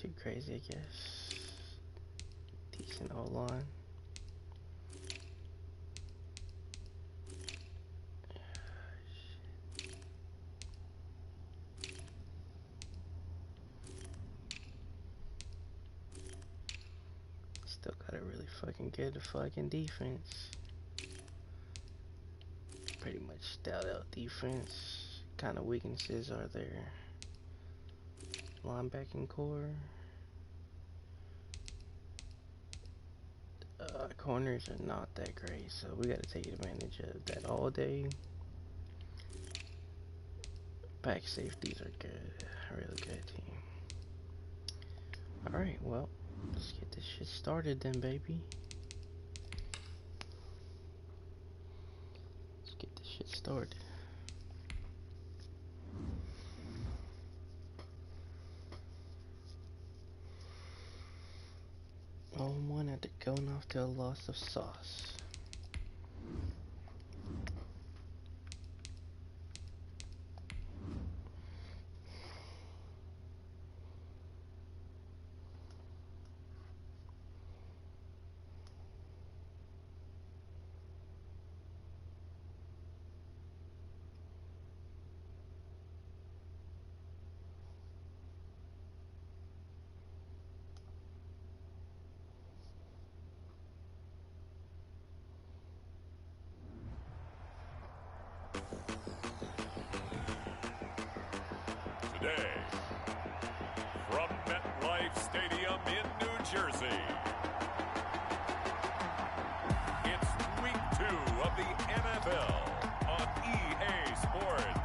too crazy, I guess. Decent O-line. Still got a really fucking good fucking defense. Pretty much stout out defense. Kind of weaknesses are there. Linebacking core. Corners are not that great, so we gotta take advantage of that all day. Back safeties are good. A really good team. Alright, well, let's get this shit started then, baby. Let's get this shit started. On one at the going off to a loss of sauce. Today, from MetLife Stadium in New Jersey, it's Week 2 of the NFL on EA Sports.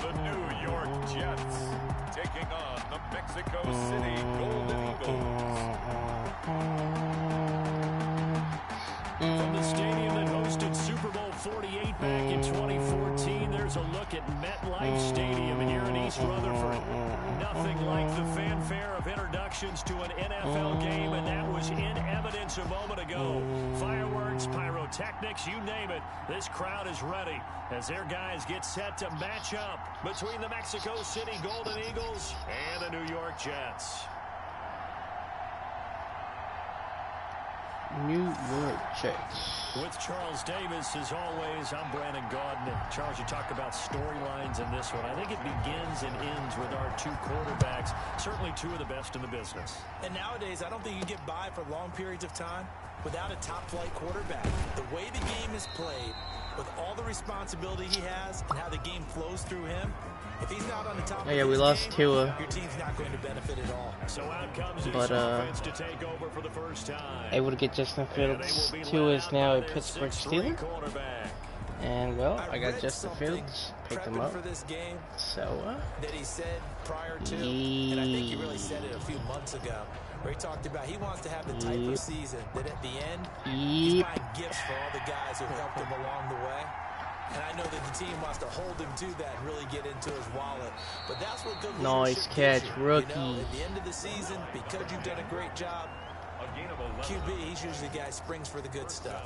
The New York Jets taking on the Mexico City Golden Eagles. From the stadium that hosted Super Bowl 48 back in 2014, there's a look at MetLife Stadium here in East Rutherford. Nothing like the fanfare of introductions to an NFL game, and that was in evidence a moment ago. Fireworks, pyrotechnics, you name it. This crowd is ready as their guys get set to match up between the Mexico City Golden Eagles and the New York Jets. New York Jets. With Charles Davis, as always, I'm Brandon Gaudin. And Charles, you talk about storylines in this one. I think it begins and ends with our two quarterbacks, certainly two of the best in the business. And nowadays, I don't think you can get by for long periods of time without a top-flight quarterback. The way the game is played, with all the responsibility he has and how the game flows through him, if he's not on the top of yeah, we lost Tua. Your team's not going to benefit at all. So out comes but to take over for the first time. able to get Justin Fields. Tua is now a Pittsburgh Steeler. And well, I got Justin Fields, picked him up. For this game, So that he said prior to, and I think he really said it a few months ago, where he talked about he wants to have the type of season that at the end, he's buying gifts for all the guys who helped him along the way. And I know that the team wants to hold him to that and really get into his wallet. But that's what good nice catch, rookie. You know, at the end of the season, because you've done a great job, QB, he's usually the guy who springs for the good stuff.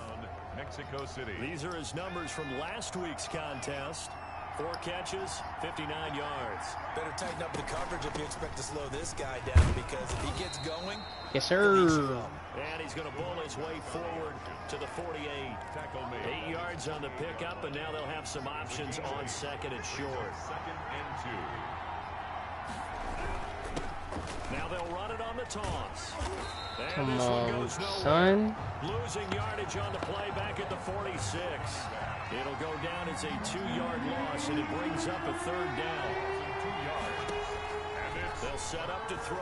Mexico City. These are his numbers from last week's contest. 4 catches, 59 yards. Better tighten up the coverage if you expect to slow this guy down, because if he gets going, yes, sir. And he's going to bowl his way forward to the 48. 8 yards on the pickup, and now they'll have some options on second and short. Second and 2. Now they'll run it on the toss. And Come this one on, goes nowhere. son. Losing yardage on the play back at the 46. It'll go down as a 2-yard loss, and it brings up a third down. 2 yards. And They'll set up to throw.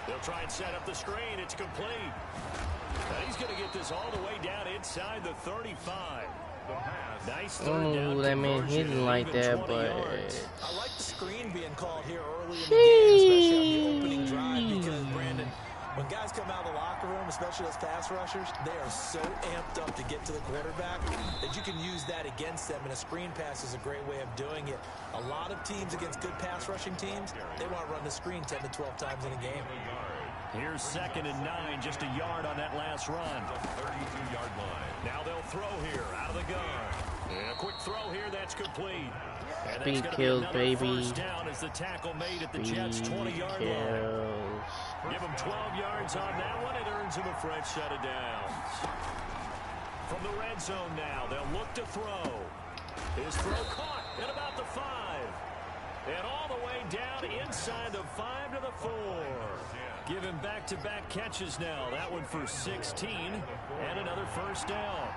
They'll try and set up the screen. It's complete. And he's going to get this all the way down inside the 35. Nice third down. Oh, that man hitting like that, but I like the screen being called here early in the game, especially on the opening drive, because Brandon, when guys come out of the locker room, especially specialist pass rushers, they are so amped up to get to the quarterback that you can use that against them, and a screen pass is a great way of doing it. A lot of teams against good pass rushing teams, they want to run the screen 10 to 12 times in a game. Here's 2nd and 9, just a yard on that last run. 32-yard line. Now they'll throw here out of the gun. And a quick throw here, that's complete. And Speed kills, baby. First down as the tackle made at the Jets' 20-yard line. Give him 12 yards on that one. It earns him a fresh set of downs. From the red zone now, they'll look to throw. His throw caught at about the 5. And all the way down inside the 5 to the 4. Give him back-to-back catches now. That one for 16 and another first down.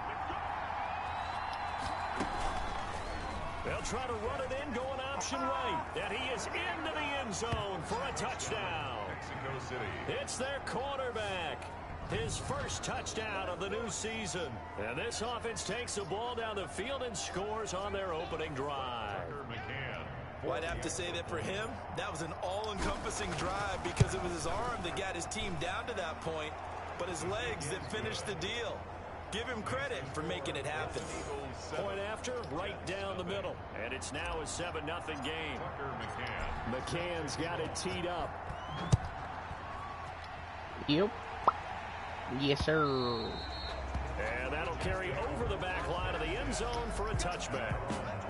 They'll try to run it in, going option right. And he is into the end zone for a touchdown. Mexico City. It's their quarterback. His first touchdown of the new season. And this offense takes the ball down the field and scores on their opening drive. Well, I'd have to say that for him, that was an all-encompassing drive because it was his arm that got his team down to that point, but his legs that finished the deal. Give him credit for making it happen. Point after, right down the middle. And it's now a 7-0 game. McCann's got it teed up. Yep. Yes, sir. And that'll carry over the back line of the end zone for a touchback.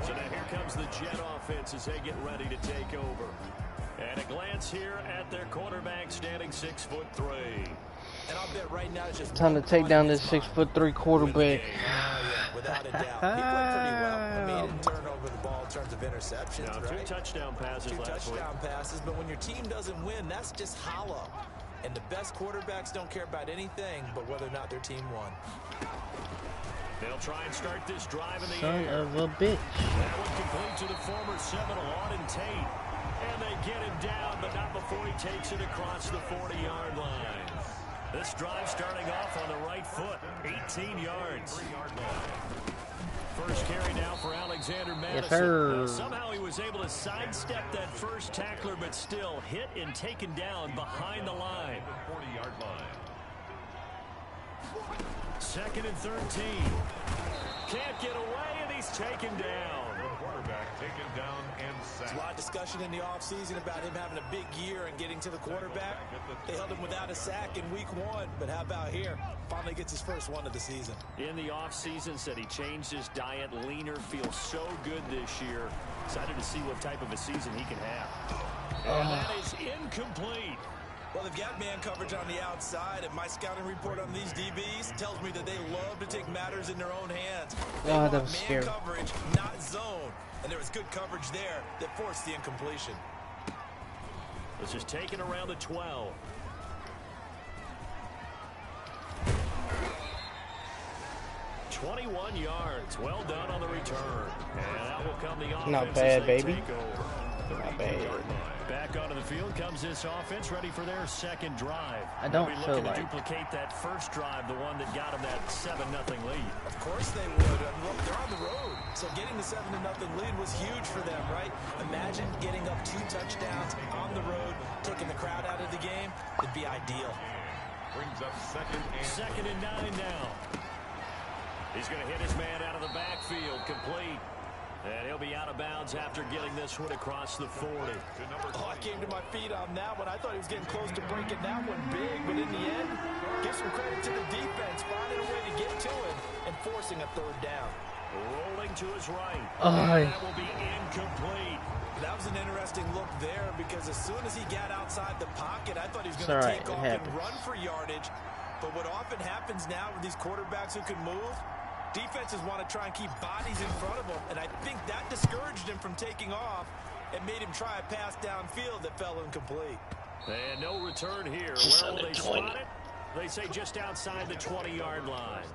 So now here comes the Jet offense as they get ready to take over. And a glance here at their quarterback standing 6'3". And I'll bet right now it's just time to take down this 6'3" quarterback. Without a doubt. He played pretty well. I mean, he didn't turn over the ball in terms of interceptions, now, right? 2 touchdown passes last week. 2 touchdown passes, but when your team doesn't win, that's just hollow. And the best quarterbacks don't care about anything but whether or not their team won. They'll try and start this drive in the Son air. of a bitch. That one complete to the former Seminole, Auden Tate. And they get him down, but not before he takes it across the 40-yard line. This drive starting off on the right foot, 18 yards. First carry now for Alexander Madison. Yes, sir. Somehow he was able to sidestep that first tackler, but still hit and taken down behind the line. 40-yard line. 2nd and 13. Can't get away, and he's taken down. Quarterback taken down and sacked. There's a lot of discussion in the offseason about him having a big year and getting to the quarterback. They held him without a sack in week 1, but how about here? Finally gets his first one of the season. In the offseason, said he changed his diet, leaner, feels so good this year. Excited to see what type of a season he can have. And that is incomplete. Well, they've got man coverage on the outside, and my scouting report on these DBs tells me that they love to take matters in their own hands. They want that was man scary. coverage, not zone. And there was good coverage there that forced the incompletion. This is taken around the 12. $21 yards. Well done on the return. And that will come the offense. Not bad, as they baby. take over. Not bad. Back onto the field comes this offense, ready for their second drive. I don't They'll be feel looking like to duplicate that first drive, the one that got them that 7-0 lead. Of course they would. Look, they're on the road. So getting the 7-0 lead was huge for them, right? Imagine getting up 2 touchdowns on the road, taking the crowd out of the game. It'd be ideal. Brings up 2nd and 9 now. He's going to hit his man out of the backfield, complete. And he'll be out of bounds after getting this one across the 40. Oh, I came to my feet on that one. I thought he was getting close to breaking that one big, but in the end, give some credit to the defense, finding a way to get to it and forcing a 3rd down. Rolling to his right. Oh, That will be incomplete. That was an interesting look there because as soon as he got outside the pocket, I thought he was going to take off and run for yardage. But what often happens now with these quarterbacks who can move, defenses want to try and keep bodies in front of him, and I think that discouraged him from taking off and made him try a pass downfield that fell incomplete. And no return here. Where will they spot it? They say just outside the 20-yard line.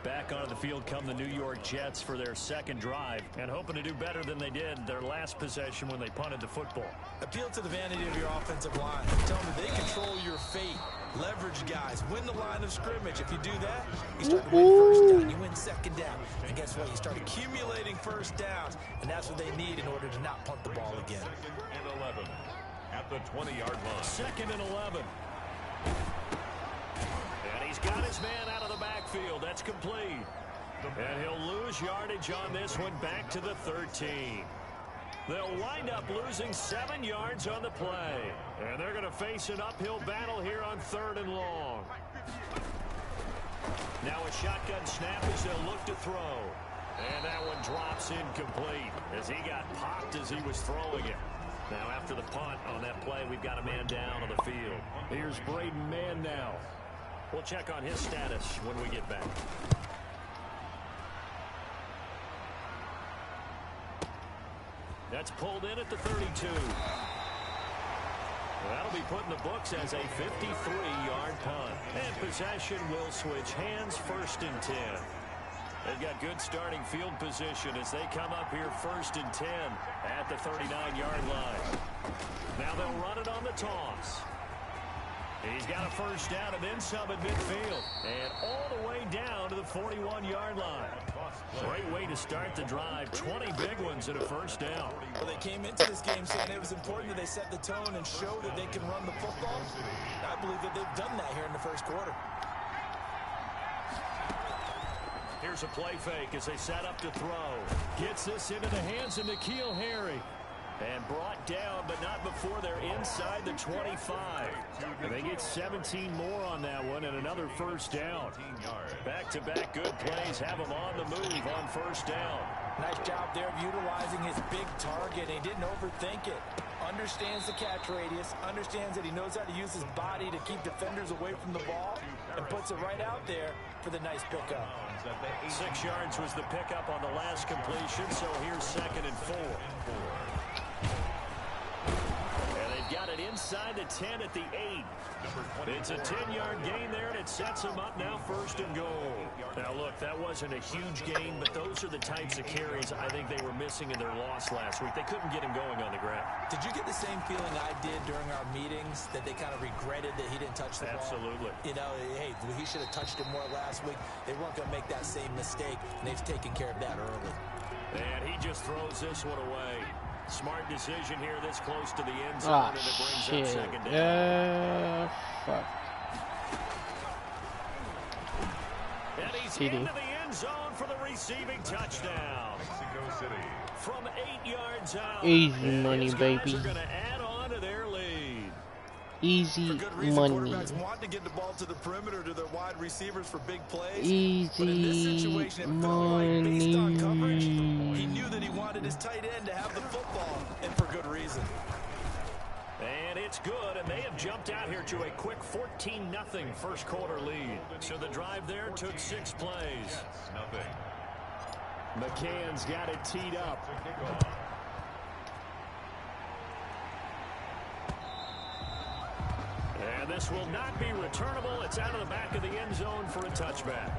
Back onto the field come the New York Jets for their second drive and hoping to do better than they did their last possession when they punted the football. Appeal to the vanity of your offensive line. Tell them that they control your fate. Leverage guys. Win the line of scrimmage. If you do that, you start to win first down. You win second down. And guess what? You start accumulating first downs. And that's what they need in order to not punt the ball again. 2nd and 11 at the 20-yard line. 2nd and 11. He's got his man out of the backfield. That's complete. And he'll lose yardage on this one back to the 13. They'll wind up losing 7 yards on the play. And they're going to face an uphill battle here on 3rd and long. Now a shotgun snap as they'll look to throw. And that one drops incomplete as he got popped as he was throwing it. Now after the punt on that play, we've got a man down on the field. Here's Braden Mann now. We'll check on his status when we get back. That's pulled in at the 32. That'll be put in the books as a 53-yard punt. And possession will switch hands, 1st and 10. They've got good starting field position as they come up here 1st and 10 at the 39-yard line. Now they'll run it on the toss. He's got a 1st down and then some at midfield. And all the way down to the 41-yard line. Great way to start the drive. 20 big ones and a 1st down. Well, they came into this game saying it was important that they set the tone and show that they can run the football. I believe that they've done that here in the 1st quarter. Here's a play fake as they set up to throw. Gets this into the hands of N'Keal Harry. And brought down, but not before they're inside the 25. And they get 17 more on that one and another 1st down. Back-to-back good plays have him on the move on 1st down. Nice job there of utilizing his big target. He didn't overthink it. Understands the catch radius. Understands that he knows how to use his body to keep defenders away from the ball. And puts it right out there for the nice pickup. 6 yards was the pickup on the last completion. So here's 2nd and 4. And they've got it inside the 10 at the 8. It's a 10-yard gain there, and it sets them up now 1st and goal. Now, look, that wasn't a huge gain, but those are the types of carries I think they were missing in their loss last week. They couldn't get him going on the ground. Did you get the same feeling I did during our meetings, that they kind of regretted that he didn't touch the ball? Absolutely. You know, hey, he should have touched it more last week. They weren't going to make that same mistake, and they've taken care of that early. And he just throws this one away. Smart decision here this close to the end zone, and it brings up 2nd down. Fuck. And he's into the end zone for the receiving touchdown. Mexico City. From 8 yards out. Easy money, baby. Are going to add on to their lead. Easy money. Quarterbacks want to get the ball to the perimeter to their wide receivers for big plays. Easy but in this situation, it felt like based on coverage, he knew that he wanted his tight end to have the football, and for good reason. And it's good, and they have jumped out here to a quick 14-0 1st quarter lead. So the drive there took 6 plays. McCann's got it teed up. And this will not be returnable. It's out of the back of the end zone for a touchback.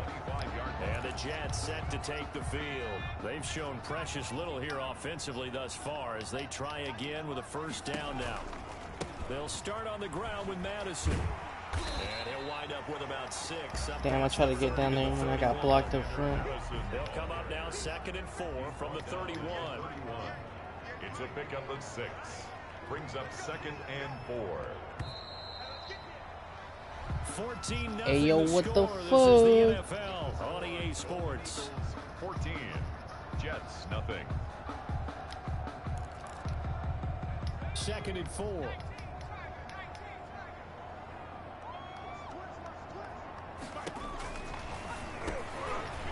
And the Jets set to take the field. They've shown precious little here offensively thus far as they try again with a 1st down now. They'll start on the ground with Madison. And he'll wind up with about 6. Damn, I tried to get down there when I got blocked up front. They'll come up now 2nd and 4 from the 31. It's a pickup of 6. Brings up 2nd and 4. 14-0. Hey, yo, what the fuck? This is the NFL on EA Sports. 14. Jets, nothing. 2nd and 4.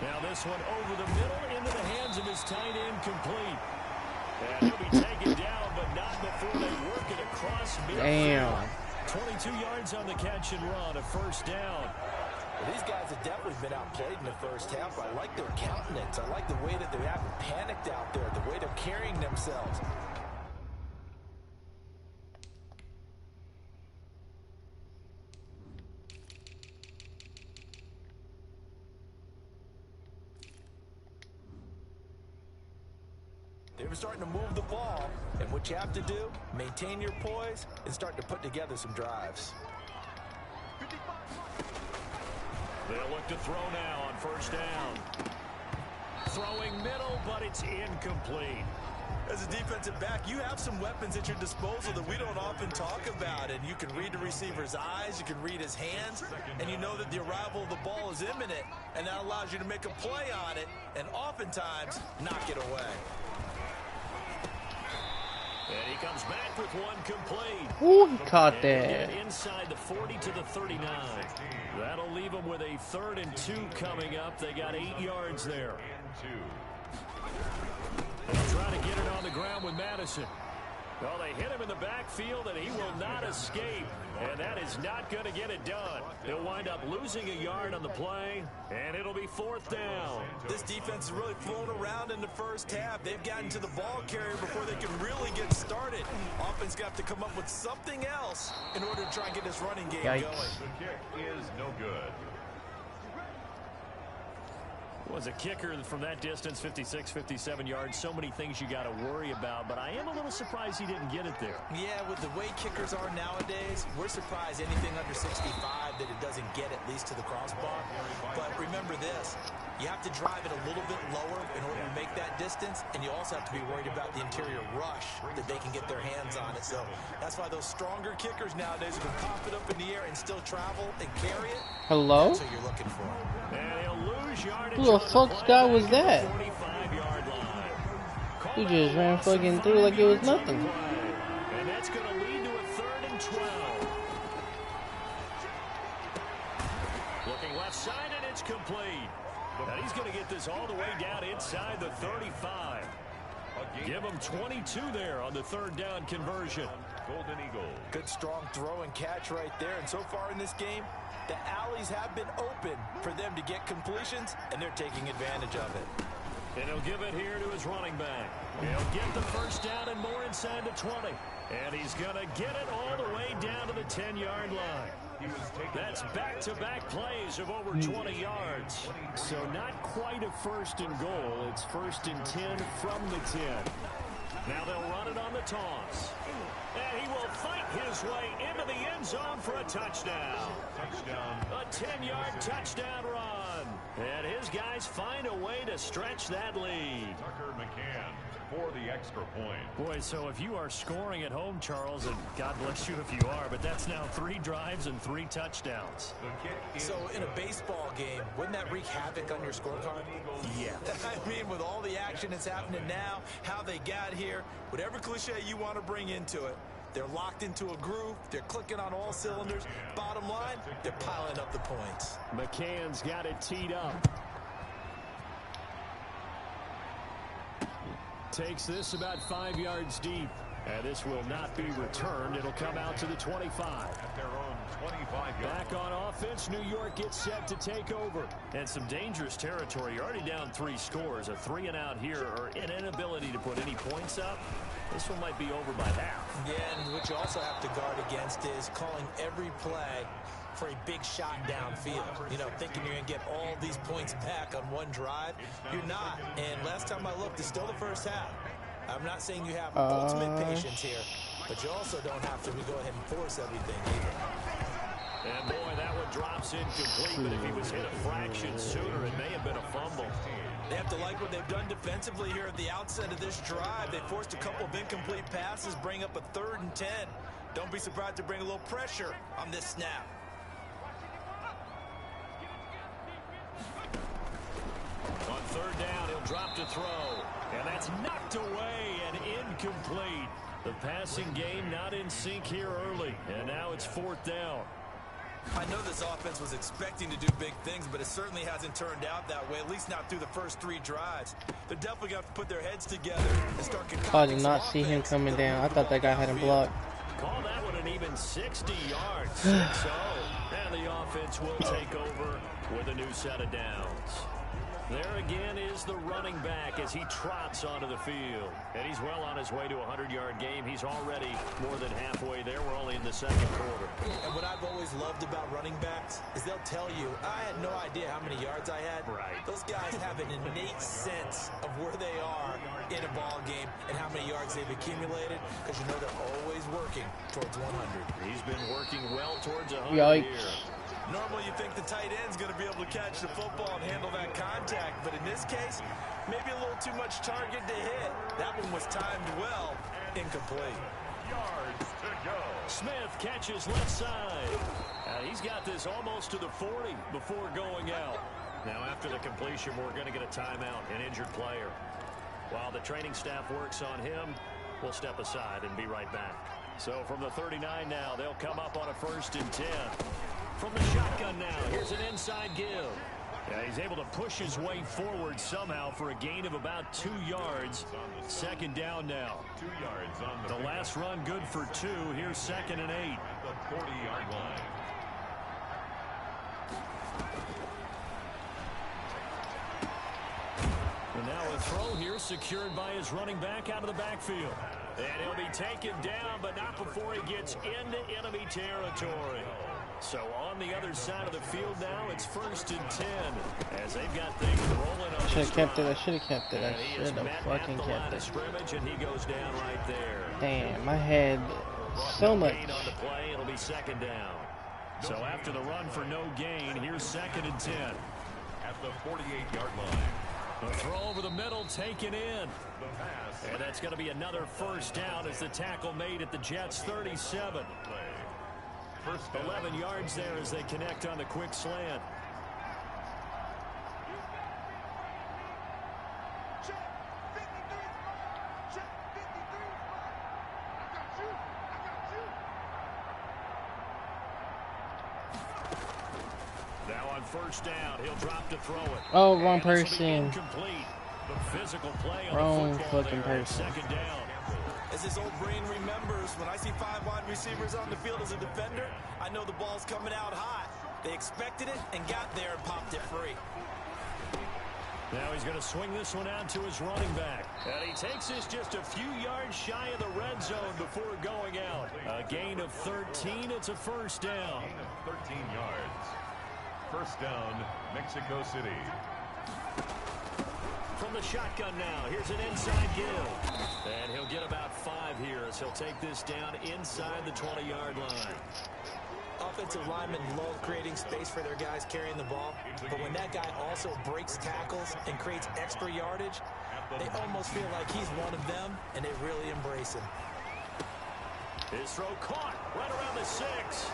Now this one over the middle into the hands of his tight end, complete. And he'll be taken down, but not before they work it across midfield. Damn. 22 yards on the catch and run, a 1st down. Well, these guys have definitely been outplayed in the 1st half. I like their countenance. I like the way that they haven't panicked out there, the way they're carrying themselves. They were starting to move the ball, and what you have to do, maintain your poise and start to put together some drives. They'll look to throw now on 1st down. Throwing middle, but it's incomplete. As a defensive back, you have some weapons at your disposal that we don't often talk about. And you can read the receiver's eyes, you can read his hands, and you know that the arrival of the ball is imminent. And that allows you to make a play on it and oftentimes knock it away. And he comes back with one complete. Ooh, he caught that. Inside the 40 to the 39. That'll leave them with a 3rd and 2 coming up. They got 8 yards there. They'll try to get it on the ground with Madison. Well, they hit him in the backfield, and he will not escape. And that is not going to get it done. He'll wind up losing a yard on the play, and it'll be 4th down. This defense has really flown around in the first half. They've gotten to the ball carrier before they can really get started. Offense got to come up with something else in order to try and get this running game going. The kick is no good. Was a kicker from that distance, 56, 57 yards. So many things you got to worry about, but I am a little surprised he didn't get it there. Yeah, with the way kickers are nowadays, we're surprised anything under 65 that it doesn't get at least to the crossbar. But remember this, you have to drive it a little bit lower in order to make that distance, and you also have to be worried about the interior rush that they can get their hands on it. So that's why those stronger kickers nowadays can pop it up in the air and still travel and carry it. Hello? That's what you're looking for. And he'll lose yardage. Who the fuck's guy was that? He just ran fucking through like it was nothing. And that's going to lead to a 3rd and 12. Looking left side, and it's complete. And he's going to get this all the way down inside the 35. Give him 22 there on the 3rd down conversion. Golden Eagles. Good strong throw and catch right there. And so far in this game, the alleys have been open for them to get completions, and they're taking advantage of it. And he'll give it here to his running back. He'll get the 1st down and more inside the 20. And he's going to get it all the way down to the 10-yard line. That's back-to-back plays of over 20 yards. So not quite a 1st and goal. It's 1st and 10 from the 10. Now they'll run it on the toss. And he will fight his way into the end zone for a touchdown. A 10-yard touchdown run. And his guys find a way to stretch that lead. Tucker McCann for the extra point. Boy, so if you are scoring at home, Charles, and God bless you if you are, but that's now 3 drives and 3 touchdowns. So in a baseball game, wouldn't that wreak havoc on your scorecard? Yeah. I mean, with all the action that's happening now, how they got here, whatever cliche you want to bring into it, they're locked into a groove. They're clicking on all cylinders. Bottom line, they're piling up the points. McCann's got it teed up. Takes this about 5 yards deep. And this will not be returned. It'll come out to the 25. At their own 25 Back on offense, New York gets set to take over. And some dangerous territory. You're already down 3 scores. A 3 and out here, or an inability to put any points up. This one might be over by half. Yeah, and what you also have to guard against is calling every play for a big shot downfield. You know, thinking you're going to get all these points back on one drive. You're not. And last time I looked, it's still the first half. I'm not saying you have ultimate patience here, but you also don't have to go ahead and force everything either. And boy, that one drops incomplete, but if he was hit a fraction sooner, it may have been a fumble. They have to like what they've done defensively here at the outset of this drive. They forced a couple of incomplete passes, bring up a 3rd and 10. Don't be surprised to bring a little pressure on this snap. On 3rd down, he'll drop to throw. And that's knocked away and incomplete. The passing game not in sync here early. And now it's 4th down. I know this offense was expecting to do big things, but it certainly hasn't turned out that way, at least not through the first 3 drives. They're definitely going to have to put their heads together and start concocting. I did not see him coming down. I thought that guy had him blocked. Call that one an even 60 yards. 6-0. And the offense will take over with a new set of downs. There again is the running back as he trots onto the field. And he's well on his way to a 100-yard game. He's already more than halfway there. We're only in the 2nd quarter. And what I've always loved about running backs is they'll tell you, I had no idea how many yards I had. Right. Those guys have an innate sense of where they are in a ball game and how many yards they've accumulated, because you know they're always working towards 100. He's been working well towards 100 Yikes. here. Normally you think the tight end's going to be able to catch the football and handle that contact, but in this case, maybe a little too much target to hit. That one was timed well, incomplete. Yards to go. Smith catches left side. He's got this almost to the 40 before going out. Now after the completion, we're going to get a timeout, an injured player. While the training staff works on him, we'll step aside and be right back. So from the 39 now, they'll come up on a 1st and 10. From the shotgun now, here's an inside give. Yeah, he's able to push his way forward somehow for a gain of about 2 yards. 2nd down now. 2 yards on the last run good for 2. Here's 2nd and 8. At the 40-yard line. And now a throw here secured by his running back out of the backfield. And he'll be taken down, but not before he gets into enemy territory. So on the other side of the field now, it's 1st and 10 as they've got things rolling on. Should have kept it. I should have kept it. I should have fucking kept it. Scrimmage, and he goes down right there. Damn, I had so much. On the play, it'll be 2nd down. So after the run for no gain, here's 2nd and 10. At the 48-yard line. A throw over the middle taken in. And that's going to be another 1st down as the tackle made at the Jets' 37. 11 yards there as they connect on the quick slant. Now on 1st down, he'll drop to throw it. Oh, wrong person. The physical play on Wrong the football fucking there. person. 2nd down. As his old brain remembers, when I see 5 wide receivers on the field as a defender, I know the ball's coming out hot. They expected it and got there and popped it free. Now he's going to swing this one out to his running back. And he takes this just a few yards shy of the red zone before going out. A gain of 13. It's a 1st down. Gain of 13 yards. 1st down, Mexico City. From the shotgun now, here's an inside give. And he'll get about 5 here as he'll take this down inside the 20-yard line. Offensive linemen love creating space for their guys carrying the ball, but when that guy also breaks tackles and creates extra yardage, they almost feel like he's one of them, and they really embrace him. His throw caught right around the 6.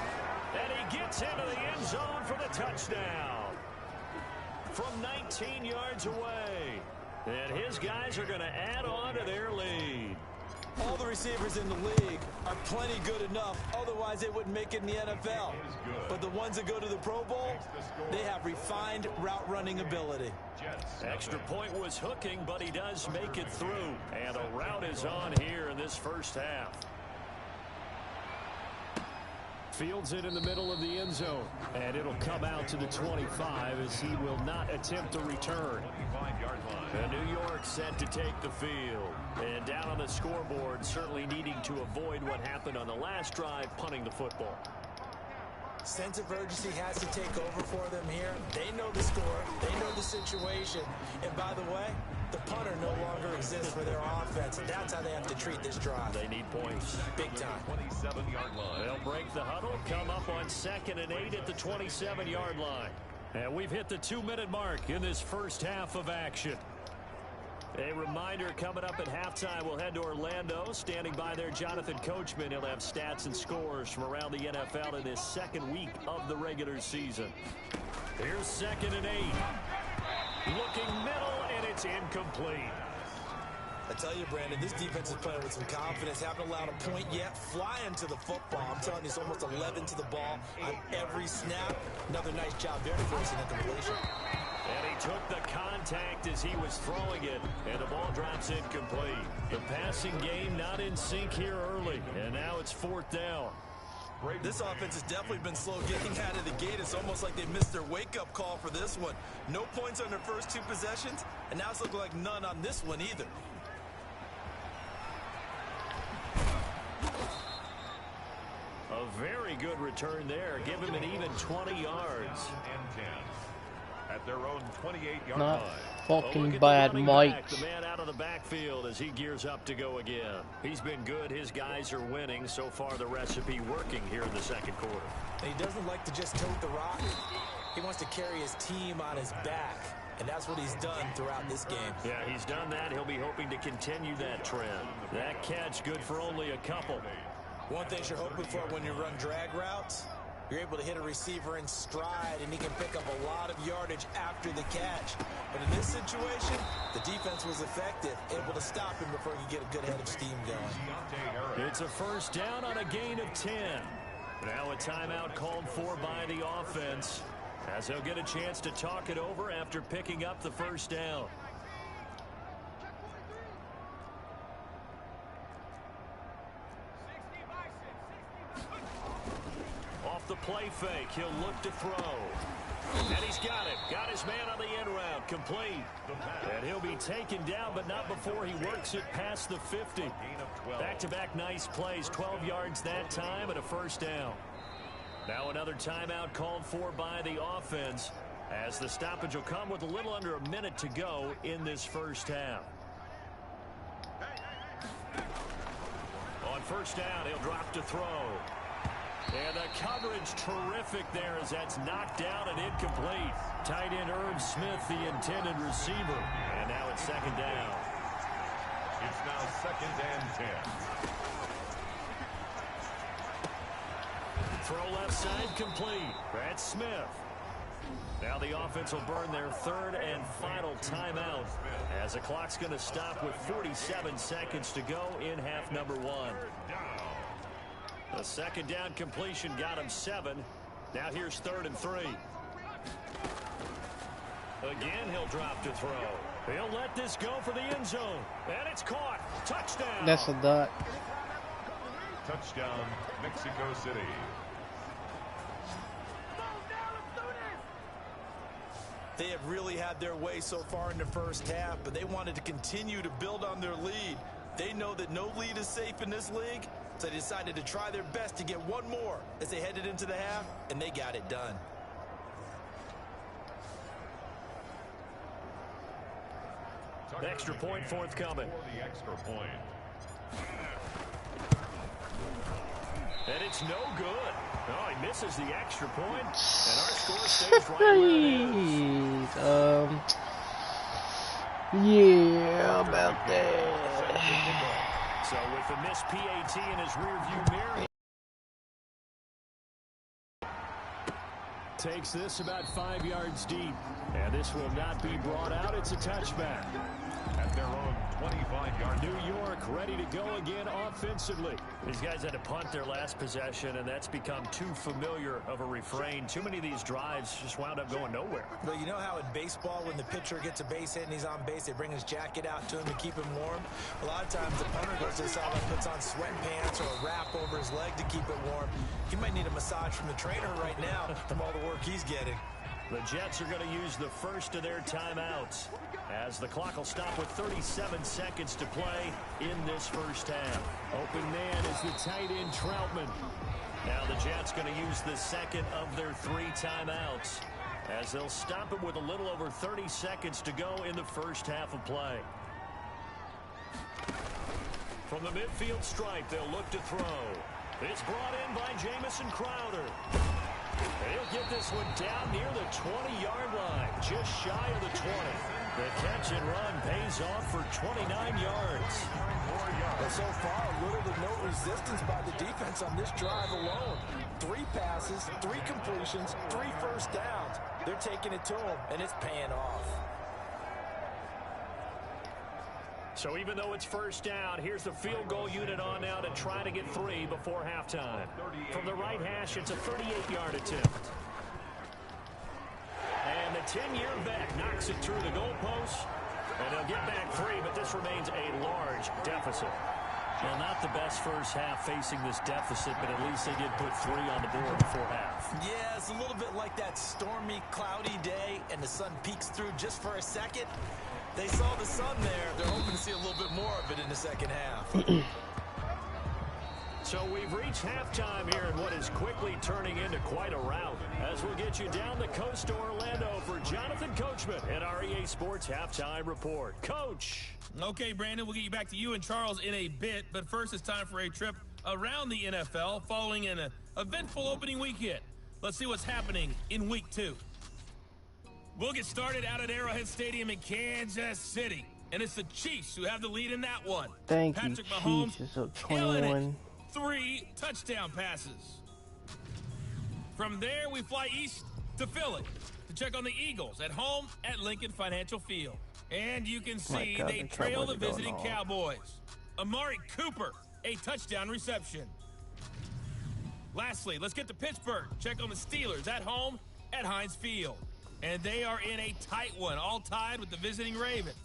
And he gets into the end zone for the touchdown. From 19 yards away. And his guys are going to add on to their lead. All the receivers in the league are plenty good enough. Otherwise, they wouldn't make it in the NFL. But the ones that go to the Pro Bowl, they have refined route running ability. Extra point was hooking, but he does make it through. And a route is on here in this 1st half. Fields it in the middle of the end zone. And it'll come out to the 25 as he will not attempt a return. And New York set to take the field. And down on the scoreboard, certainly needing to avoid what happened on the last drive, punting the football. Sense of urgency has to take over for them here. They know the score. They know the situation. And by the way, the punter no longer exists for their offense. That's how they have to treat this drive. They need points. Big time. 27-yard line. They'll break the huddle, come up on 2nd and 8 at the 27-yard line. And we've hit the 2-minute mark in this 1st half of action. A reminder coming up at halftime, we'll head to Orlando. Standing by there, Jonathan Coachman. He'll have stats and scores from around the NFL in this 2nd week of the regular season. Here's 2nd and 8. Looking middle, and it's incomplete. I tell you, Brandon, this defense is playing with some confidence. Haven't allowed a point yet. Flying to the football. I'm telling you, it's almost 11 to the ball on every snap. Another nice job there to force an incompletion. And he took the contact as he was throwing it, and the ball drops incomplete. The passing game not in sync here early, and now it's 4th down. This offense has definitely been slow getting out of the gate. It's almost like they missed their wake-up call for this one. No points on their first 2 possessions, and now it's looking like none on this one either. A very good return there. Give him an even 20 yards. And 10. at their own 28-yard Not line. fucking bad, Mike. The man out of the backfield as he gears up to go again. He's been good. His guys are winning. So far, the recipe working here in the second quarter. And he doesn't like to just tote the rock. He wants to carry his team on his back. And that's what he's done throughout this game. Yeah, he's done that. He'll be hoping to continue that trend. That catch good for only a couple. One thing you're hoping for when you run drag routes, you're able to hit a receiver in stride, and he can pick up a lot of yardage after the catch. But in this situation, the defense was effective, able to stop him before he could get a good head of steam going. It's a first down on a gain of 10. Now a timeout called for by the offense, as they'll get a chance to talk it over after picking up the first down. Off the play fake, he'll look to throw. And he's got it. Got his man on the end route. Complete. And he'll be taken down, but not before he works it past the 50. Back-to-back nice plays. 12 yards that time and a first down. Now another timeout called for by the offense, as the stoppage will come with a little under a minute to go in this first half. On first down, he'll drop to throw. And the coverage terrific there as that's knocked down and incomplete. Tight end Herb Smith, the intended receiver. And now it's second down. It's now 2nd and 10. Throw left side complete. That's Smith. Now the offense will burn their third and final timeout, as the clock's going to stop with 47 seconds to go in half number 1. The second down completion got him 7. Now here's 3rd and 3. Again, he'll drop to throw. He'll let this go for the end zone. And it's caught. Touchdown. That's a dot. Touchdown, Mexico City. They have really had their way so far in the first half, but they wanted to continue to build on their lead. They know that no lead is safe in this league, so they decided to try their best to get one more as they headed into the half, and they got it done. Extra point forthcoming. For the extra point. And it's no good. Oh, he misses the extra point, and our score stays right where it is. Yeah, about that. So with the missed PAT in his rearview mirror, takes this about 5 yards deep, and this will not be brought out. It's a touchback. At their own 25-yard. New York ready to go again offensively. These guys had to punt their last possession, and that's become too familiar of a refrain. Too many of these drives just wound up going nowhere. But you know how in baseball, when the pitcher gets a base hit and he's on base, they bring his jacket out to him to keep him warm? A lot of times the punter goes to the sideline, puts on sweatpants or a wrap over his leg to keep it warm. He might need a massage from the trainer right now from all the work he's getting. The Jets are going to use the first of their timeouts, as the clock will stop with 37 seconds to play in this first half. Open man is the tight end Troutman. Now the Jets going to use the second of their 3 timeouts, as they'll stop him with a little over 30 seconds to go in the first half of play. From the midfield stripe, they'll look to throw. It's brought in by Jamison Crowder. He'll get this one down near the 20-yard line, just shy of the 20. The catch and run pays off for 29 yards. But so far, little to no resistance by the defense on this drive alone. 3 passes, 3 completions, 3 first downs. They're taking it to them, and it's paying off. So even though it's first down, here's the field goal unit on now to try to get 3 before halftime. From the right hash, it's a 38-yard attempt. And the 10-year vet knocks it through the goalpost. And they'll get back 3, but this remains a large deficit. Well, not the best first half facing this deficit, but at least they did put 3 on the board before half. Yeah, it's a little bit like that stormy, cloudy day, and the sun peeks through just for a second. They saw the sun there. They're hoping to see a little bit more of it in the second half. So we've reached halftime here in what is quickly turning into quite a rout, as we'll get you down the coast to Orlando for Jonathan Coachman at our EA Sports Halftime Report. Coach. Okay, Brandon, we'll get you back to you and Charles in a bit, but first it's time for a trip around the NFL following an eventful opening weekend. Let's see what's happening in Week 2. We'll get started out at Arrowhead Stadium in Kansas City, and it's the Chiefs who have the lead in that one. Thank Patrick you, Mahomes Chiefs. So killing 21. it. 3 touchdown passes. From there, we fly east to Philly to check on the Eagles at home at Lincoln Financial Field. And you can see they trail the visiting Cowboys. Amari Cooper, a touchdown reception. Lastly, let's get to Pittsburgh. Check on the Steelers at home at Heinz Field. And they are in a tight one, all tied with the visiting Ravens.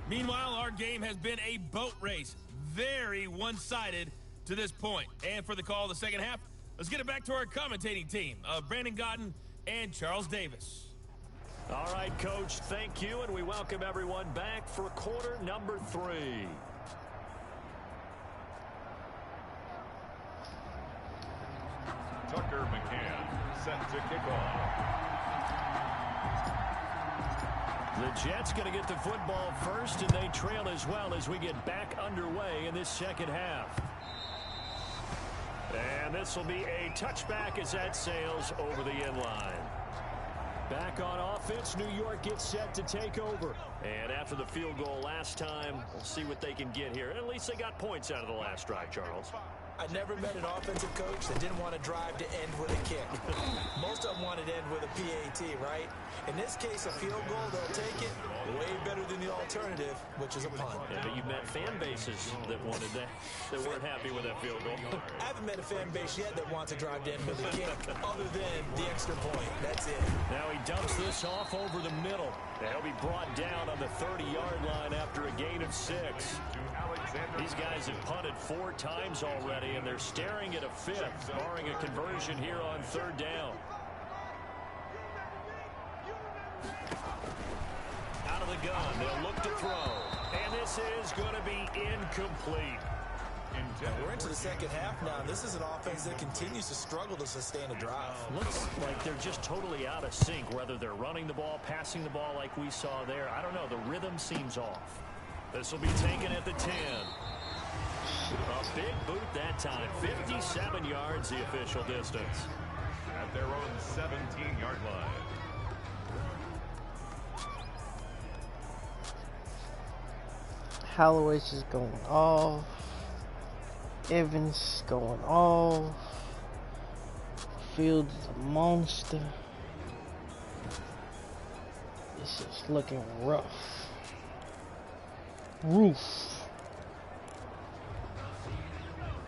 Meanwhile, our game has been a boat race. Very one-sided to this point. And for the call of the second half, let's get it back to our commentating team of Brandon Godden and Charles Davis. All right, Coach, thank you, and we welcome everyone back for quarter number 3. Tucker McCann set to kick off. The Jets going to get the football first, and they trail as well as we get back underway in this second half. And this will be a touchback as that sails over the end line. Back on offense, New York gets set to take over. And after the field goal last time, we'll see what they can get here. And at least they got points out of the last drive, Charles. I never met an offensive coach that didn't want to drive to end with a kick. Most of them wanted to end with a PAT, right? In this case, a field goal, they'll take it way better than the alternative, which is a punt. Yeah, but you've met fan bases that wanted that weren't happy with that field goal. I haven't met a fan base yet that wants to drive to end with a kick, other than the extra point. That's it. Now he dumps this off over the middle. And he'll be brought down on the 30-yard line after a gain of 6. These guys have punted 4 times already, and they're staring at a 5th, barring a conversion here on 3rd down. Out of the gun, they'll look to throw. And this is going to be incomplete. We're into the second half now. This is an offense that continues to struggle to sustain a drive. Looks like they're just totally out of sync, whether they're running the ball, passing the ball like we saw there. I don't know. The rhythm seems off. This will be taken at the 10. A big boot that time. 57 yards, the official distance. At their own 17-yard line. Holloway's just going off. Evans going off. Fields is a monster. This is looking rough.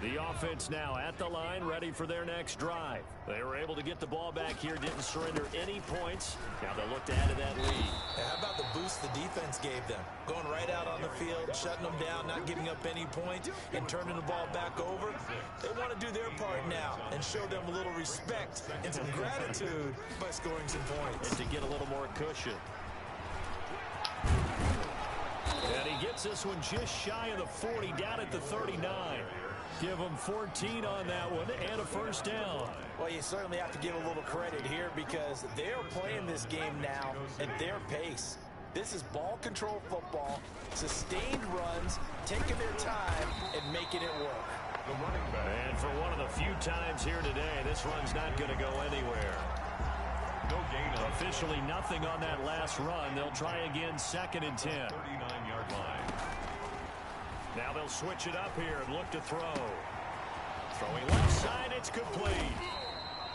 The offense now at the line, ready for their next drive. They were able to get the ball back here, didn't surrender any points. Now they'll look to add to that lead. How about the boost the defense gave them? Going right out on the field, shutting them down, not giving up any points, and turning the ball back over. They want to do their part now and show them a little respect and some gratitude by scoring some points. And to get a little more cushion. And he gets this one just shy of the 40, down at the 39. Give them 14 on that one and a first down. Well, you certainly have to give a little credit here because they're playing this game now at their pace. This is ball control football, sustained runs, taking their time and making it work. The running back. And for one of the few times here today, this run's not going to go anywhere. No gain on Officially nothing on that last run. They'll try again, 2nd and 10. 39-yard line. Now they'll switch it up here and look to throw. Throwing left side, it's complete.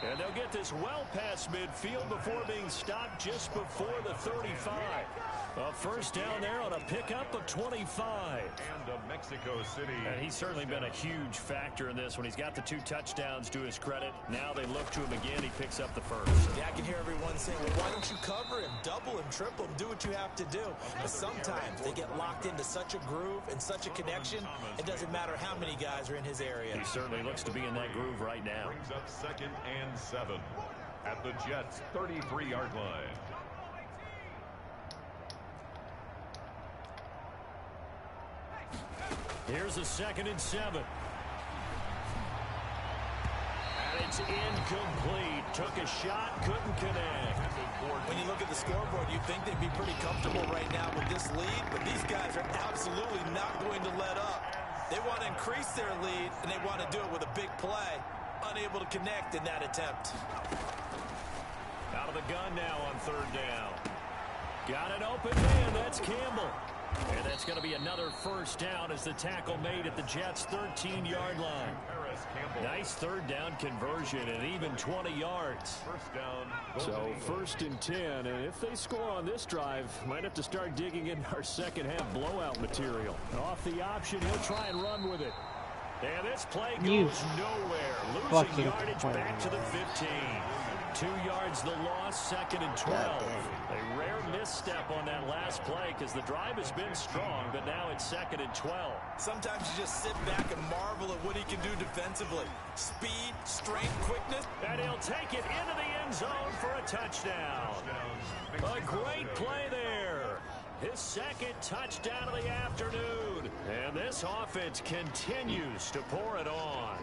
And they'll get this well past midfield before being stopped just before the 35. A first down there on a pickup of 25. And of Mexico City. And he's certainly been a huge factor in this when he's got the 2 touchdowns to his credit. Now they look to him again. He picks up the first. Yeah, I can hear everyone saying, well, why don't you cover him, double him, triple him, do what you have to do. But sometimes they get locked into such a groove and such a connection, it doesn't matter how many guys are in his area. He certainly looks to be in that groove right now. Brings up 2nd and 7 at the Jets' 33-yard line. Here's a 2nd and 7. And it's incomplete. Took a shot, couldn't connect. When you look at the scoreboard, you'd think they'd be pretty comfortable right now with this lead, but these guys are absolutely not going to let up. They want to increase their lead, and they want to do it with a big play. Unable to connect in that attempt. Out of the gun now on 3rd down. Got an open man. That's Campbell. And that's going to be another 1st down as the tackle made at the Jets' 13-yard line. Nice 3rd down conversion and even 20 yards. So 1st and 10. And if they score on this drive, might have to start digging in our second-half blowout material. Off the option, he'll try and run with it. And this play goes nowhere. Losing yardage back to the 15. 2 yards the loss, 2nd and 12. A rare misstep on that last play because the drive has been strong, but now it's 2nd and 12. Sometimes you just sit back and marvel at what he can do defensively. Speed, strength, quickness. And he'll take it into the end zone for a touchdown. A great play there. His 2nd touchdown of the afternoon. And this offense continues to pour it on.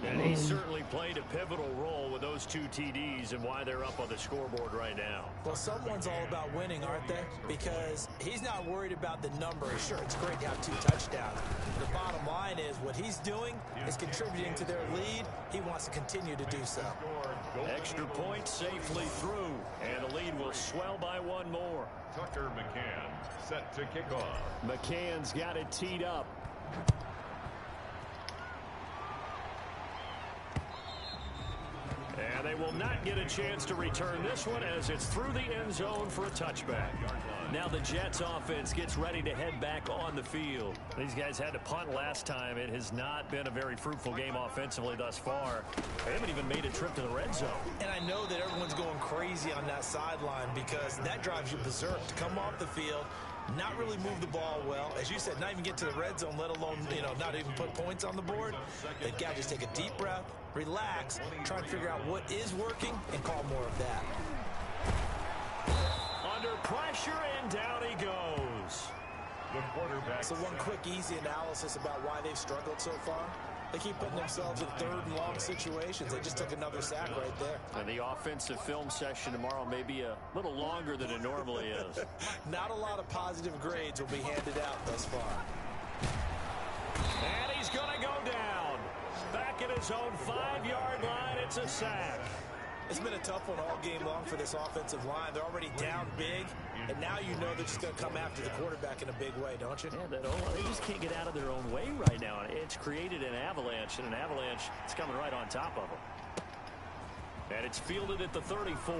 And he certainly played a pivotal role with those 2 TDs and why they're up on the scoreboard right now. Well, someone's all about winning, aren't they? Because he's not worried about the number. Sure, it's great to have 2 touchdowns. The bottom line is what he's doing is contributing to their lead. He wants to continue to do so. Extra point safely through, and the lead will swell by 1 more. Tucker McCann set to kick off. McCann's got it teed up. And they will not get a chance to return this one as it's through the end zone for a touchback. Now the Jets offense gets ready to head back on the field. These guys had to punt last time. It has not been a very fruitful game offensively thus far. They haven't even made a trip to the red zone. And I know that everyone's going crazy on that sideline because that drives you berserk to come off the field, not really move the ball well. As you said, not even get to the red zone, let alone, not even put points on the board. They've got to just take a deep breath, relax, try and figure out what is working, and call more of that. Under pressure, and down he goes. The quarterback. So one quick, easy analysis about why they've struggled so far. They keep putting themselves in 3rd and long situations. They just took another sack right there. And the offensive film session tomorrow may be a little longer than it normally is. Not a lot of positive grades will be handed out thus far. And he's going to go down. Back at his own 5-yard line, it's a sack. It's been a tough one all game long for this offensive line. They're already down big, and now you know they're just going to come after the quarterback in a big way, don't you? Yeah, they just can't get out of their own way right now. It's created an avalanche, and an avalanche is coming right on top of them. And it's fielded at the 34.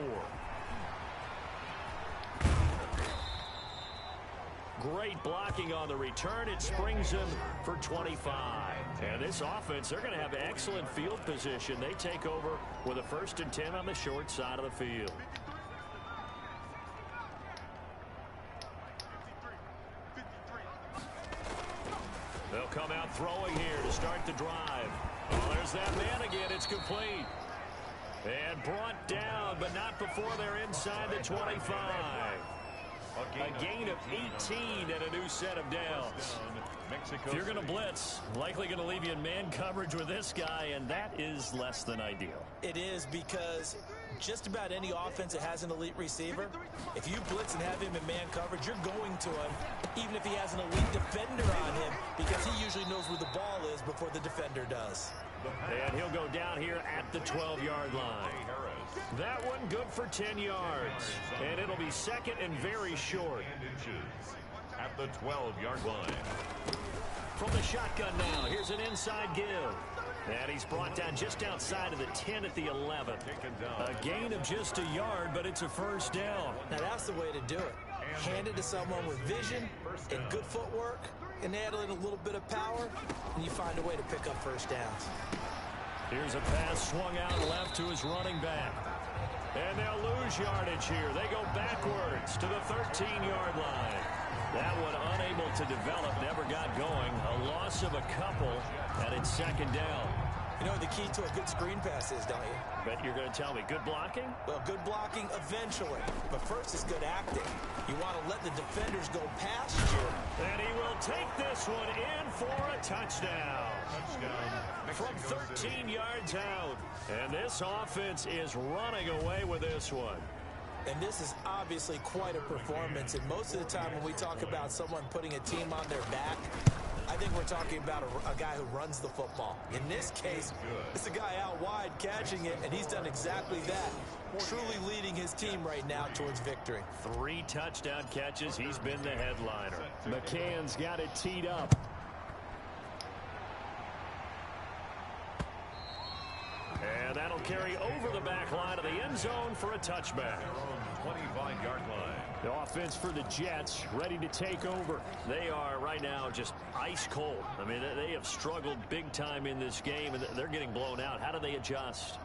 Great blocking on the return. It springs him for 25. And this offense, they're going to have excellent field position. They take over with a 1st and 10 on the short side of the field. They'll come out throwing here to start the drive. Oh, there's that man again. It's complete. And brought down, but not before they're inside the 25. A gain of 18 and a new set of downs. If you're going to blitz, likely going to leave you in man coverage with this guy, and that is less than ideal. It is, because just about any offense that has an elite receiver, if you blitz and have him in man coverage, you're going to him, even if he has an elite defender on him, because he usually knows where the ball is before the defender does. And he'll go down here at the 12-yard line. That one good for 10 yards. And it'll be 2nd and very short. At the 12-yard line. From the shotgun now, here's an inside give. And he's brought down just outside of the 10 at the 11. A gain of just a yard, but it's a 1st down. Now that's the way to do it. Hand it to someone with vision and good footwork, and add in a little bit of power, and you find a way to pick up 1st downs. Here's a pass swung out left to his running back. And they'll lose yardage here. They go backwards to the 13-yard line. That one unable to develop, never got going. A loss of a couple, and it's 2nd down. You know what the key to a good screen pass is, don't you? Bet you're going to tell me. Good blocking? Well, good blocking eventually. But first is good acting. You want to let the defenders go past you. And he will take this one in for a touchdown. From 13 yards out. And this offense is running away with this one. And this is obviously quite a performance. And most of the time when we talk about someone putting a team on their back, I think we're talking about a guy who runs the football. In this case, it's a guy out wide catching it, and he's done exactly that. Truly leading his team right now towards victory. 3 touchdown catches. He's been the headliner. McCann's got it teed up. And that'll carry over the back line of the end zone for a touchback. 25-yard line. The offense for the Jets ready to take over. They are right now just ice cold. I mean, they have struggled big time in this game, and they're getting blown out. How do they adjust?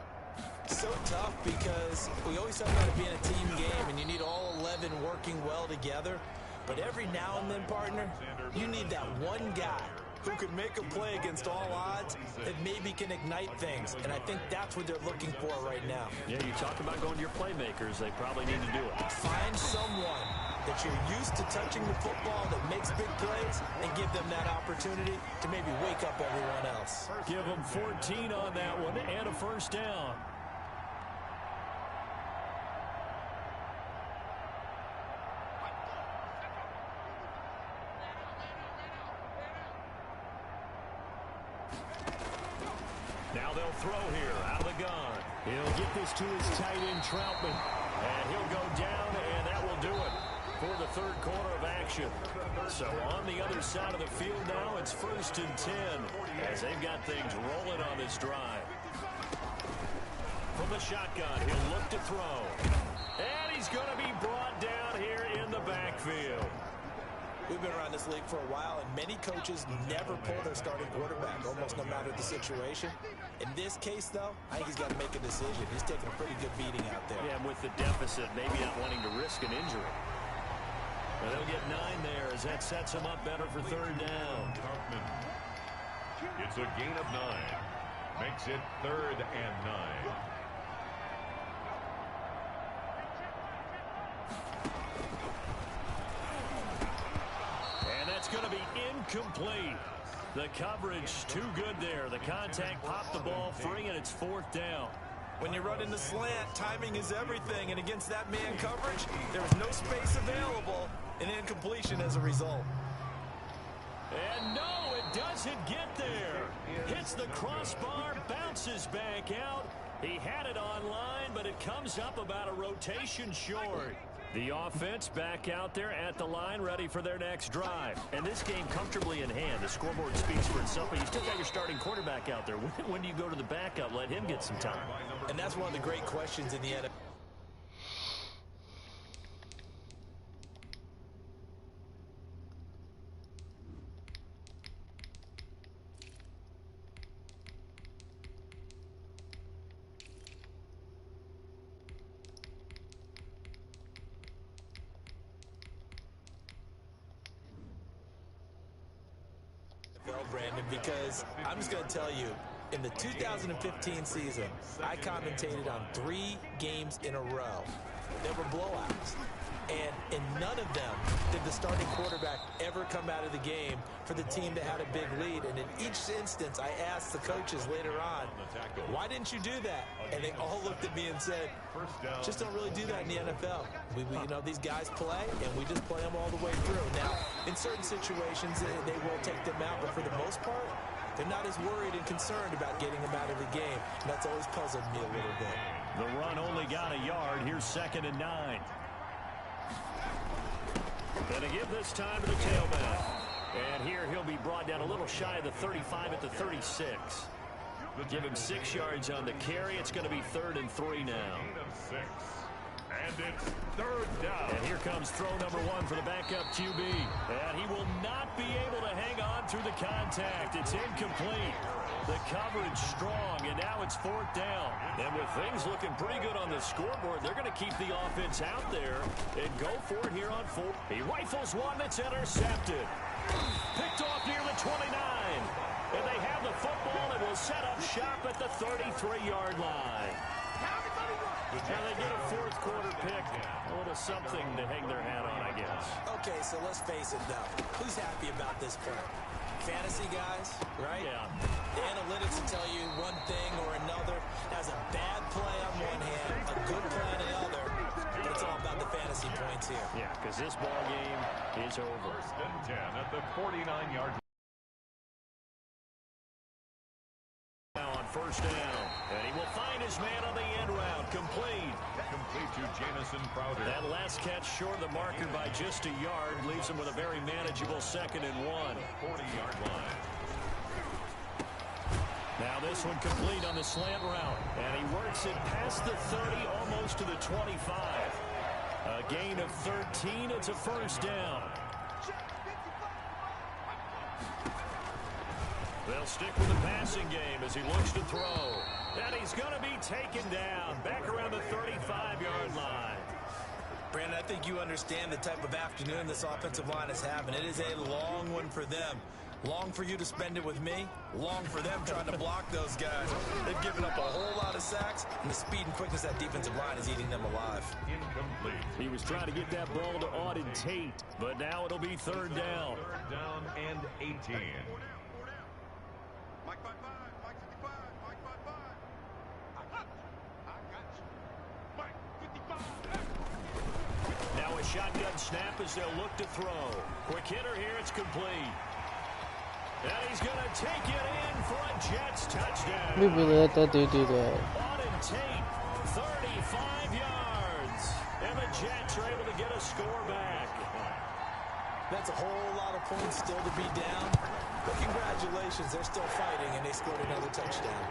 So tough because we always talk about it being a team game, and you need all 11 working well together. But every now and then, partner, you need that one guy who can make a play against all odds that maybe can ignite things. And I think that's what they're looking for right now. Yeah, you talk about going to your playmakers. They probably need to do it. Find someone that you're used to touching the football that makes big plays and give them that opportunity to maybe wake up everyone else. Give them 14 on that one and a first down. Now they'll throw here out of the gun. He'll get this to his tight end, Troutman. And he'll go down, and that will do it for the third quarter of action. So on the other side of the field now, it's 1st and 10 as they've got things rolling on this drive. From the shotgun, he'll look to throw. And he's going to be brought down here in the backfield. We've been around this league for a while, and many coaches never pull their starting quarterback, almost no matter the situation. In this case, though, I think he's got to make a decision. He's taking a pretty good beating out there. Yeah, with the deficit, maybe not wanting to risk an injury. But they'll get 9 there as that sets him up better for third down. It's a gain of 9. Makes it 3rd and 9. It's going to be incomplete. The coverage too good there. The contact popped the ball free, and it's 4th down. When you run in the slant, timing is everything. And against that man coverage, there was no space available. An incompletion as a result. And no, it doesn't get there. Hits the crossbar, bounces back out. He had it online, but it comes up about a rotation short. The offense back out there at the line, ready for their next drive. And this game comfortably in hand. The scoreboard speaks for itself, but you still got your starting quarterback out there. When do you go to the backup? Let him get some time. And that's one of the great questions in the NFL. Brandon, because I'm just going to tell you, in the 2015 season, I commentated on 3 games in a row. They were blowouts. And in none of them did the starting quarterback ever come out of the game for the team that had a big lead. And in each instance, I asked the coaches later on, why didn't you do that? And they all looked at me and said, just don't really do that in the NFL. We you know, these guys play, and we just play them all the way through. Now, in certain situations, they will take them out, but for the most part, they're not as worried and concerned about getting them out of the game. And that's always puzzled me a little bit. The run only got a yard. Here's 2nd and 9. Going to give this time to the tailback. And here he'll be brought down a little shy of the 35 at the 36. Give him 6 yards on the carry. It's going to be 3rd and 3 now. And it's 3rd down. And here comes throw number 1 for the backup QB. And he will not be able to hang on through the contact. It's incomplete. The coverage strong, and now it's 4th down. And with things looking pretty good on the scoreboard, they're going to keep the offense out there and go for it here on 4. He rifles one that's intercepted. Picked off near the 29. And they have the football and will set up shop at the 33-yard line. Now they get a fourth quarter pick. A little something to hang their hat on, I guess. Okay, so let's face it, though. Who's happy about this play? Fantasy guys, right? Yeah. The analytics will tell you one thing or another. Has a bad play on one hand, a good play on the other. But it's all about the fantasy points here. Yeah, because this ball game is over. First and 10 at the 49-yard line. Now on first down, and he will find his man on the end route. Complete To Jamison Crowder. That last catch short of the marker by just a yard leaves him with a very manageable 2nd and 1. 40-yard line. Now this one complete on the slant route, and he works it past the 30, almost to the 25. A gain of 13. It's a first down. They'll stick with the passing game as he looks to throw. And he's going to be taken down back around the 35-yard line. Brandon, I think you understand the type of afternoon this offensive line is having. It is a long one for them. Long for you to spend it with me. Long for them trying to block those guys. They've given up a whole lot of sacks, and the speed and quickness of that defensive line is eating them alive. Incomplete. He was trying to get that ball to Auden Tate, but now it'll be third down. Third down and 18. Mike 55, Mike 55, Mike 55. I got you. Mike 55. Now a shotgun snap as they'll look to throw. Quick hitter here, it's complete. And he's going to take it in for a Jets touchdown. We really let that dude do that. Auden Tate, 35 yards. And the Jets are able to get a score back. That's a whole lot of points still to be down. But congratulations, they're still fighting, and they scored another touchdown.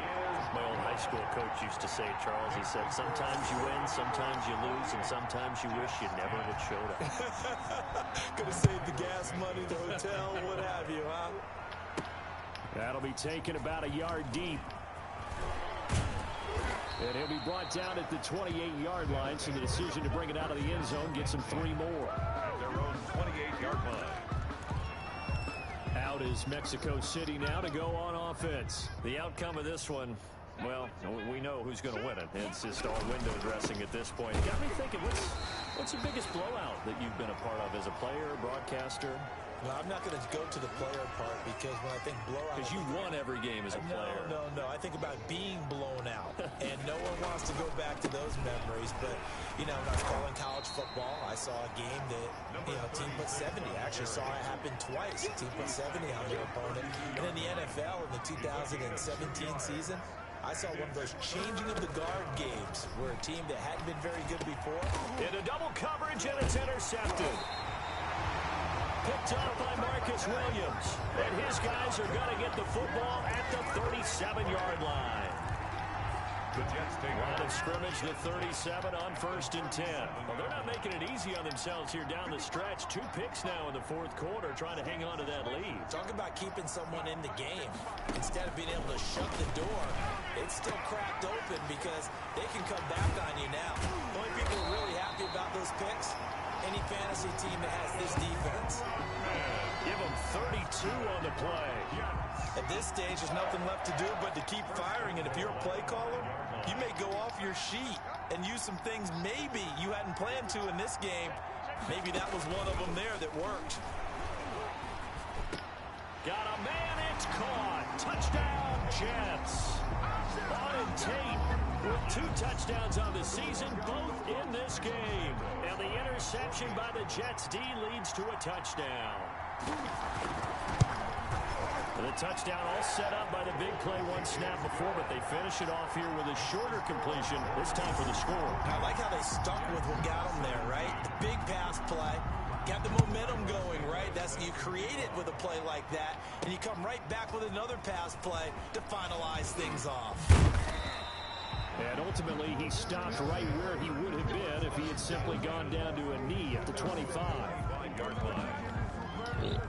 My old high school coach used to say, Charles, he said, sometimes you win, sometimes you lose, and sometimes you wish you never had showed up. Could have saved the gas money, the hotel, what have you, huh? That'll be taken about a yard deep. And he'll be brought down at the 28-yard line, so the decision to bring it out of the end zone gets him 3 more. At their own 28-yard line. Out is Mexico City now to go on offense. The outcome of this one, well, we know who's going to win it. It's just all window dressing at this point. Got me thinking, what's the biggest blowout that you've been a part of as a player, broadcaster? No, I'm not going to go to the player part because when I think blowout... Because you won every game as a player. No. I think about being blown out. And no one wants to go back to those memories. But, you know, when I was calling college football, I saw a game that, you know, team put 70. I actually saw it happen twice. Team put 70 on their opponent. And in the NFL in the 2017 season, I saw one of those changing of the guard games where a team that hadn't been very good before... Into double coverage, and it's intercepted. Picked up by Marcus Williams. And his guys are going to get the football at the 37-yard line. The Jets take Line over. of scrimmage, the 37 on 1st and 10. Well, they're not making it easy on themselves here down the stretch. 2 picks now in the fourth quarter, trying to hang on to that lead. Talk about keeping someone in the game. Instead of being able to shut the door, it's still cracked open because they can come back on you now. The only people who are really happy about those picks, any fantasy team that has this defense. Give them 32 on the play. At this stage, there's nothing left to do but to keep firing. And if you're a play caller, you may go off your sheet and use some things maybe you hadn't planned to in this game. Maybe that was one of them there that worked. Got a man, it's caught. Touchdown, Jets. Auden Tate with 2 touchdowns on the season, both in this game. And the interception by the Jets D leads to a touchdown. The touchdown all set up by the big play one snap before, but they finish it off here with a shorter completion, this time for the score. I like how they stuck with what got them there, right? The big pass play. Got the momentum going, right? That's you create it with a play like that, and you come right back with another pass play to finalize things off. And ultimately, he stopped right where he would have been if he had simply gone down to a knee at the 25. Yard line.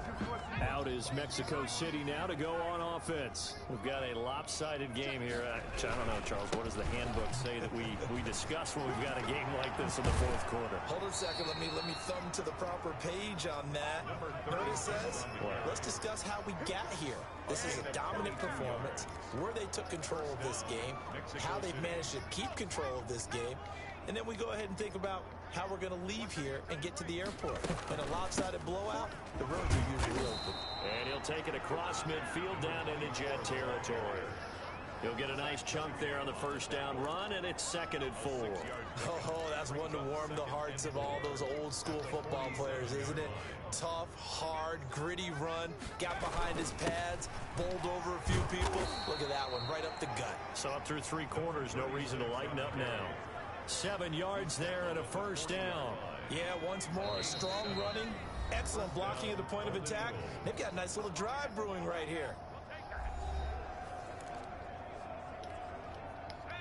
Out is Mexico City now to go on offense. We've got a lopsided game here. I don't know, Charles, what does the handbook say that we discuss when we've got a game like this in the fourth quarter? Hold on a second. Let me thumb to the proper page on that. Notice says, let's discuss how we got here. This is a dominant performance, where they took control of this game, how they've managed to keep control of this game, and then we go ahead and think about how we're going to leave here and get to the airport. In a lopsided blowout, the roads are usually open. And he'll take it across midfield down into Jet territory. He'll get a nice chunk there on the first down run, and it's 2nd and 4. Oh, that's one to warm the hearts of all those old school football players, isn't it? Tough, hard, gritty run, got behind his pads, bowled over a few people. Look at that one, right up the gut. So up through 3 quarters, no reason to lighten up now. 7 yards there and a first down. Yeah, once more, strong running, excellent blocking at the point of attack. They've got a nice little drive brewing right here.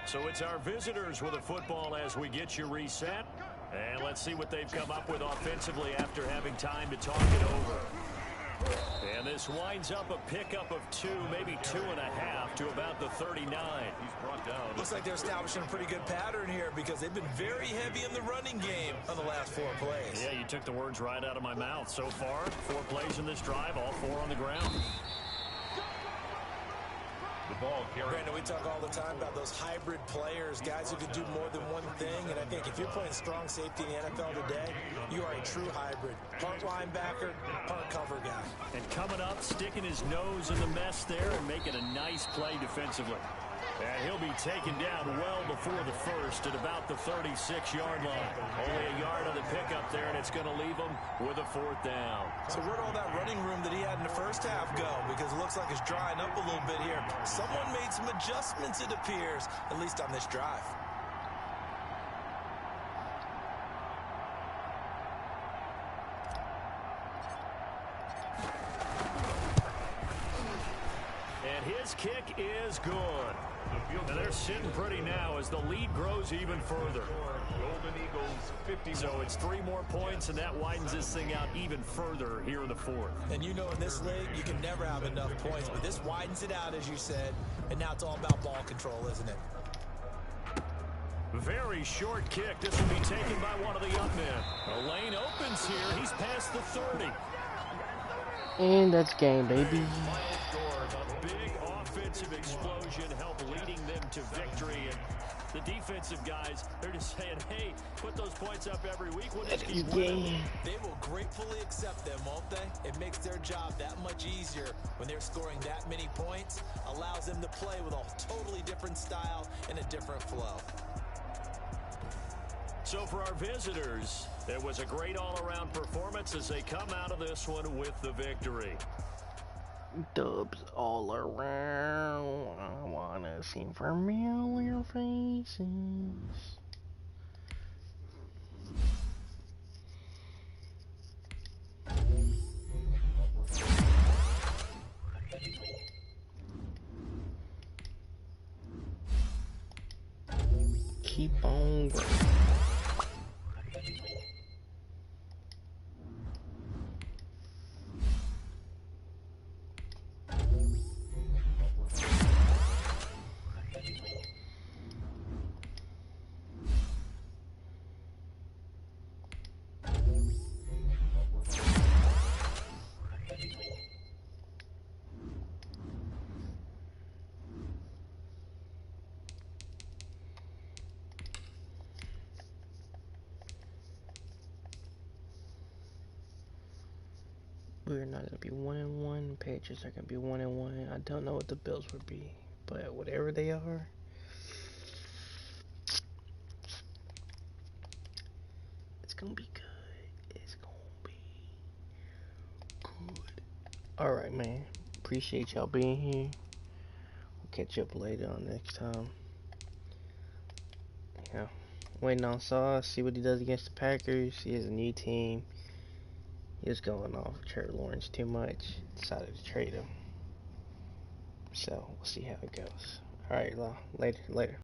So it's our visitors with the football as we get you reset. And let's see what they've come up with offensively after having time to talk it over. And this winds up a pickup of 2, maybe 2.5 to about the 39. He's brought down. Looks like they're establishing a pretty good pattern here because they've been very heavy in the running game on the last 4 plays. Yeah, you took the words right out of my mouth. So far, 4 plays in this drive, all 4 on the ground. The ball carried. Brandon, we talk all the time about those hybrid players, guys who can do more than one thing, and I think if you're playing strong safety in the NFL today, you are a true hybrid. Part linebacker, part cover guy. And coming up, sticking his nose in the mess there and making a nice play defensively. And he'll be taken down well before the first at about the 36-yard line. Only a yard on the pickup there, and it's going to leave him with a 4th down. So where'd all that running room that he had in the first half go? Because it looks like it's drying up a little bit here. Someone made some adjustments, it appears, at least on this drive. And his kick is good. And they're sitting pretty now as the lead grows even further. Golden Eagles 50. So it's 3 more points, and that widens this thing out even further here in the 4th. And you know in this league, you can never have enough points, but this widens it out, as you said, and now it's all about ball control, isn't it? Very short kick. This will be taken by one of the up men. The lane opens here. He's past the 30. And that's game, baby. A big offensive explosion helped leading them to victory. And the defensive guys, they're just saying, hey, put those points up every week. We'll just keep winning. They will gratefully accept them, won't they? It makes their job that much easier when they're scoring that many points. Allows them to play with a totally different style and a different flow. So for our visitors, it was a great all-around performance as they come out of this one with the victory. Dubs all around. I wanna see familiar faces. Keep on growing. We're not gonna be 1-1. Patriots are gonna be 1-1. I don't know what the Bills would be, but whatever they are, it's gonna be good. It's gonna be good. All right, man. Appreciate y'all being here. We'll catch up later on next time. Yeah, waiting on Sauce. See what he does against the Packers. He has a new team. He was going off Trevor Lawrence too much. Decided to trade him. So we'll see how it goes. Alright, later.